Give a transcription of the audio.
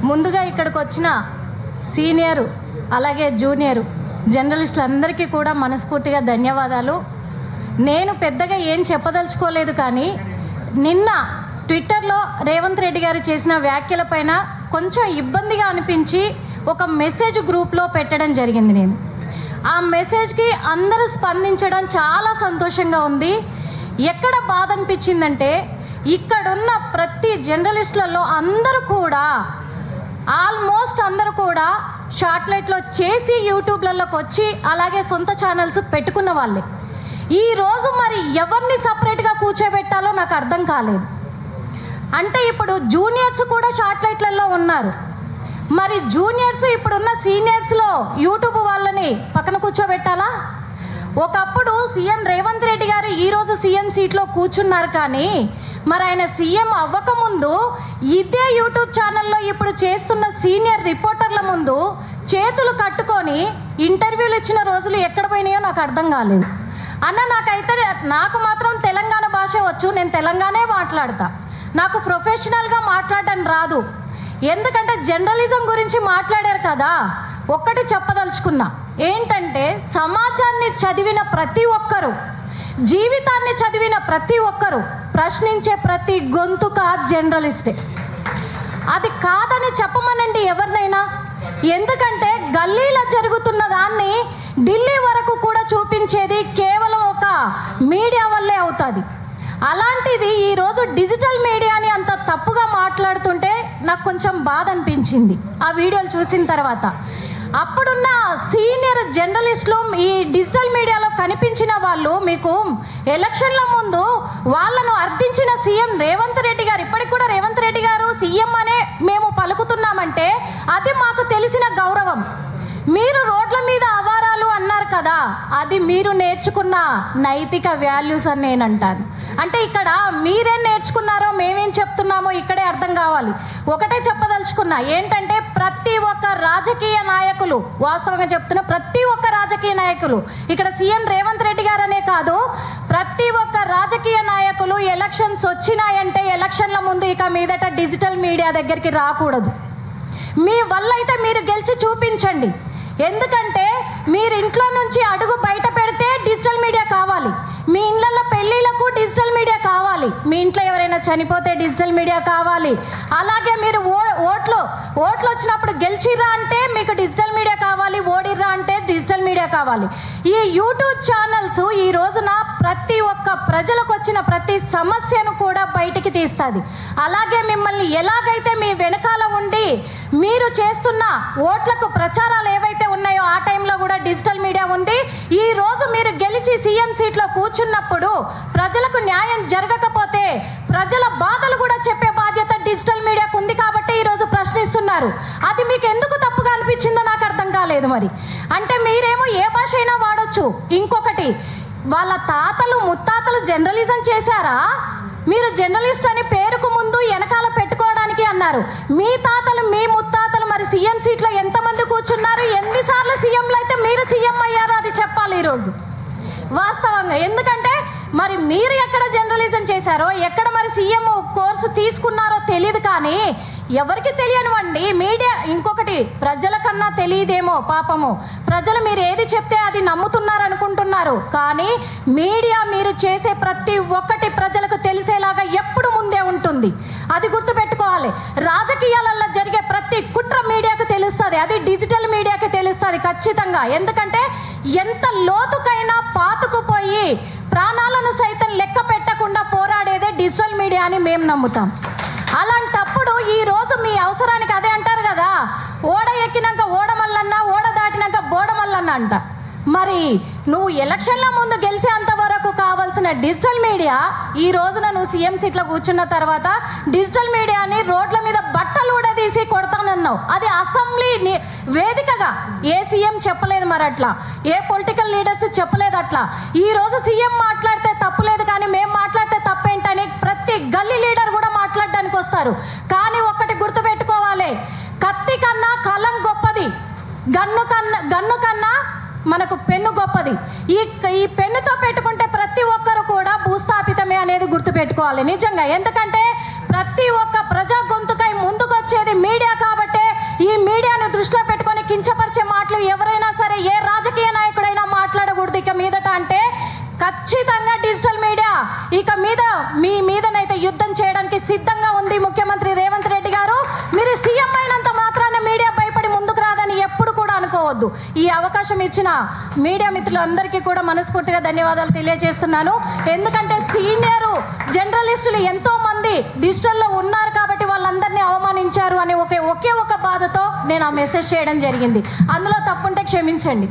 ముందుగా ఇక్కడికి వచ్చిన సీనియర్ అలాగే జూనియర్ జర్నలిస్టులందరికీ కూడా మనస్ఫూర్తిగా ధన్యవాదాలు. నేను పెద్దగా ఏం చెప్పదలుచుకోలేదు, కానీ నిన్న ట్విట్టర్లో రేవంత్ రెడ్డి గారు చేసిన వ్యాఖ్యలపైన కొంచెం ఇబ్బందిగా అనిపించి ఒక మెసేజ్ గ్రూప్లో పెట్టడం జరిగింది. నేను ఆ మెసేజ్కి అందరూ స్పందించడం చాలా సంతోషంగా ఉంది. ఎక్కడ బాధ అనిపించిందంటే, ఇక్కడున్న ప్రతి జర్నలిస్టులలో అందరూ కూడా ఆల్మోస్ట్ అందరూ కూడా షార్ట్లైట్లో చేసి యూట్యూబ్లలోకి వచ్చి అలాగే సొంత ఛానల్స్ పెట్టుకున్న వాళ్ళే. ఈరోజు మరి ఎవరిని సపరేట్గా కూర్చోబెట్టాలో నాకు అర్థం కాలేదు. అంటే ఇప్పుడు జూనియర్స్ కూడా షార్ట్లైట్లలో ఉన్నారు, మరి జూనియర్స్ ఇప్పుడున్న సీనియర్స్లో యూట్యూబ్ వాళ్ళని పక్కన కూర్చోబెట్టాలా? ఒకప్పుడు సీఎం రేవంత్ రెడ్డి గారు ఈరోజు సీఎం సీట్లో కూర్చున్నారు, కానీ మరి ఆయన సీఎం అవ్వకముందు ఇదే యూట్యూబ్ ఛానల్లో ఇప్పుడు చేస్తున్న సీనియర్ రిపోర్టర్ల ముందు చేతులు కట్టుకొని ఇంటర్వ్యూలు ఇచ్చిన రోజులు ఎక్కడ పోయినాయో నాకు అర్థం కాలేదు. అన్న, నాకు మాత్రం తెలంగాణ భాష వచ్చు, నేను తెలంగాణే మాట్లాడతా. నాకు ప్రొఫెషనల్గా మాట్లాడడం రాదు. ఎందుకంటే జర్నలిజం గురించి మాట్లాడారు కదా, ఒక్కటి చెప్పదలుచుకున్నా ఏంటంటే, సమాజాన్ని చదివిన ప్రతి ఒక్కరు, జీవితాన్ని చదివిన ప్రతి ఒక్కరు ప్రశ్నించే ప్రతి గొంతుక జర్నలిస్టే. అది కాదని చెప్పమనండి ఎవరినైనా. ఎందుకంటే గల్లీలో జరుగుతున్న దాన్ని ఢిల్లీ వరకు కూడా చూపించేది కేవలం ఒక మీడియా వల్లే అవుతుంది. అలాంటిది ఈరోజు డిజిటల్ మీడియాని అంత తప్పుగా మాట్లాడుతుంటే నాకు కొంచెం బాధ అనిపించింది ఆ వీడియోలు చూసిన తర్వాత. అప్పుడున్న సీనియర్ జర్నలిస్టులు ఈ డిజిటల్ మీడియాలో కనిపించిన వాళ్ళు, మీకు ఎలక్షన్ల ముందు వాళ్ళను అర్థించిన సీఎం రేవంత్ రెడ్డి గారు, ఇప్పటికి కూడా రేవంత్ రెడ్డి గారు సీఎం అనే మేము పలుకుతున్నామంటే అది మాకు తెలిసిన గౌరవం. మీరు రోడ్ల మీద అవారాలు అన్నారు కదా, అది మీరు నేర్చుకున్న నైతిక వాల్యూస్ అని నేను అంటాను. అంటే ఇక్కడ మీరేం నేర్చుకున్నారో మేమేం చెప్తున్నామో ఇక్కడే అర్థం కావాలి. ఒకటే చెప్పదలుచుకున్నా ఏంటంటే, ప్రతి ఒక్క రాజకీయ నాయకులు, వాస్తవంగా చెప్తున్నా, ప్రతి ఒక్క రాజకీయ నాయకులు, ఇక్కడ సీఎం రేవంత్ రెడ్డి గారనే కాదు, ప్రతి ఒక్క రాజకీయ నాయకులు ఎలక్షన్స్ వచ్చినాయంటే ఎలక్షన్ల ముందు ఇక మీదట డిజిటల్ మీడియా దగ్గరికి రాకూడదు. మీ వల్ల అయితే మీరు గెలిచి చూపించండి. ఎందుకంటే మీరు ఇంట్లో నుంచి అడుగు బయట పెడితే డిజిటల్ మీడియా కావాలి, మీ ఇళ్ళల్లో పెళ్ళిళ్ళకు డిజిటల్ మీడియా కావాలి, మీ ఇంట్లో ఎవరైనా చనిపోతే డిజిటల్ మీడియా కావాలి, అలాగే మీరు ఓట్లు వచ్చినప్పుడు గెలిచిర్రా అంటే మీకు డిజిటల్ మీడియా కావాలి, ఓడిర్రా అంటే డిజిటల్ మీడియా కావాలి. ఈ యూట్యూబ్ ఛానల్స్ ఈ రోజున ప్రతి ఒక్క ప్రజలకు వచ్చిన ప్రతి సమస్యను కూడా బయటికి తీస్తుంది. అలాగే మిమ్మల్ని ఎలాగైతే మీ వెనకాల ఉండి మీరు చేస్తున్న ఓట్లకు ప్రచారాలు ఏవైతే ఉన్నాయో ఆ టైంలో కూడా డిజిటల్ మీడియా ఉంది. ఈ రోజు మీరు గెలిచి సీఎం సీట్లో కూర్చున్నప్పుడు ప్రజలకు న్యాయం జరగకపోతే ప్రజల బాధలు కూడా చెప్పే బాధ్యత డిజిటల్ మీడియాకు ఉంది. కాబట్టి ఈరోజు ప్రశ్నిస్తున్నారు. అది మీకు ఎందుకు తప్పుగా అనిపించిందో నాకు అర్థం కాలేదు. మరి అంటే మీరేమో ఏ భాష అయినా వాడచ్చు. ఇంకొకటి, వాళ్ళ తాతలు ముత్తాతలు జర్నలిజం చేశారా? మీరు జర్నలిస్ట్ అని పేరుకు ముందు వెనకాల పెట్టుకోవడానికి అన్నారు. మీ తాతలు మీ ముత్తాతలు మరి సీఎం సీట్లో ఎంతమంది కూర్చున్నారు? ఎన్నిసార్లు సీఎంలు అయితే మీరు సీఎం అయ్యారో అది చెప్పాలి ఈరోజు వాస్తవంగా. ఎందుకంటే మరి మీరు ఎక్కడ జర్నలిజం చేశారో, ఎక్కడ మరి సీఎం కోర్సు తీసుకున్నారో తెలియదు, కానీ ఎవరికి తెలియనివ్వండి మీడియా. ఇంకొకటి, ప్రజల కన్నా తెలియదేమో పాపము, ప్రజలు మీరు ఏది చెప్తే అది నమ్ముతున్నారు అనుకుంటున్నారు, కానీ మీడియా మీరు చేసే ప్రతి ఒక్కటి ప్రజలకు తెలిసేలాగా ఎప్పుడు ముందే ఉంటుంది. అది గుర్తుపెట్టుకోవాలి. రాజకీయాలలో జరిగే ప్రతి కుట్ర మీడియాకు తెలుస్తుంది, అది డిజిటల్ మీడియాకి తెలుస్తుంది ఖచ్చితంగా. ఎందుకంటే ఎంత లోతుకైనా పాతుకుపోయి ప్రాణాలను సైతం లెక్క పెట్టకుండా పోరాడేదే డిజిటల్ మీడియా అని మేము నమ్ముతాం. అలాంటప్పుడు ఈరోజు మీ అవసరానికి అదే అంటారు కదా, ఓడ ఎక్కినాక ఓడమల్లన్న, ఓడ దాటినాక బోడమల్లన్న అంట. మరి నువ్వు ఎలక్షన్ల ముందు గెలిచేంత వరకు కావాల్సిన డిజిటల్ మీడియా ఈ రోజున నువ్వు సీఎం సీట్లో కూర్చున్న తర్వాత డిజిటల్ మీడియాని రోడ్ల మీద బట్టలు ఊడదీసి కొడతానన్నావు. అది అసెంబ్లీ వేదికగా ఏ సీఎం చెప్పలేదు, మరి అట్లా ఏ పొలిటికల్ లీడర్స్ చెప్పలేదు. అట్లా ఈ రోజు సీఎం మాట్లాడితే తప్పులేదు, కానీ మేము మాట్లాడితే తప్పేంటని ప్రతి గల్లీ లీడర్ కూడా మాట్లాడడానికి వస్తారు. కానీ ఒక్కటి గుర్తుపెట్టుకోవాలి, కత్తి కన్నా కలం గొప్పది, గన్ను కన్నా మనకు పెన్ను గొప్పది. ఈ పెన్నుతో పెట్టుకుంటే ప్రతి ఒక్కరు కూడా భూస్థాపితమే అనేది గుర్తుపెట్టుకోవాలి నిజంగా. ఎందుకంటే ప్రతి ఒక్క ప్రజా గొంతుకై ముందుకు వచ్చేది మీడియా కాబట్టి దృష్టిలో పెట్టుకొని కించపరిచే మాటలు ఎవరైనా సరే ఏ రాజకీయ నాయకుడైనా మాట్లాడకూడదు ఇక మీదట అంటే ఖచ్చితంగా డిజిటల్ మీడియా ఇక మీద మీ మీదనైతే యుద్ధం చేయడానికి సిద్ధంగా ఉంది ముఖ్యమంత్రి రేవంత్ రెడ్డి గారు. మీరు సీఎం అయినంత మాత్రాన మీడియా భయపడి ముందుకు రాదని ఎప్పుడు కూడా అనుకోవద్దు. ఈ అవకాశం ఇచ్చిన మీడియా మిత్రులందరికీ కూడా మనస్ఫూర్తిగా ధన్యవాదాలు తెలియజేస్తున్నాను. ఎందుకంటే సీనియర్ జర్నలిస్టులు ఎంతో మంది డిజిటల్లో ఉన్నారు కాబట్టి వాళ్ళందరినీ అవమానించారు అని ఒకే ఒక బాధతో నేను ఆ మెసేజ్ చేయడం జరిగింది. అందులో తప్పుంటే క్షమించండి.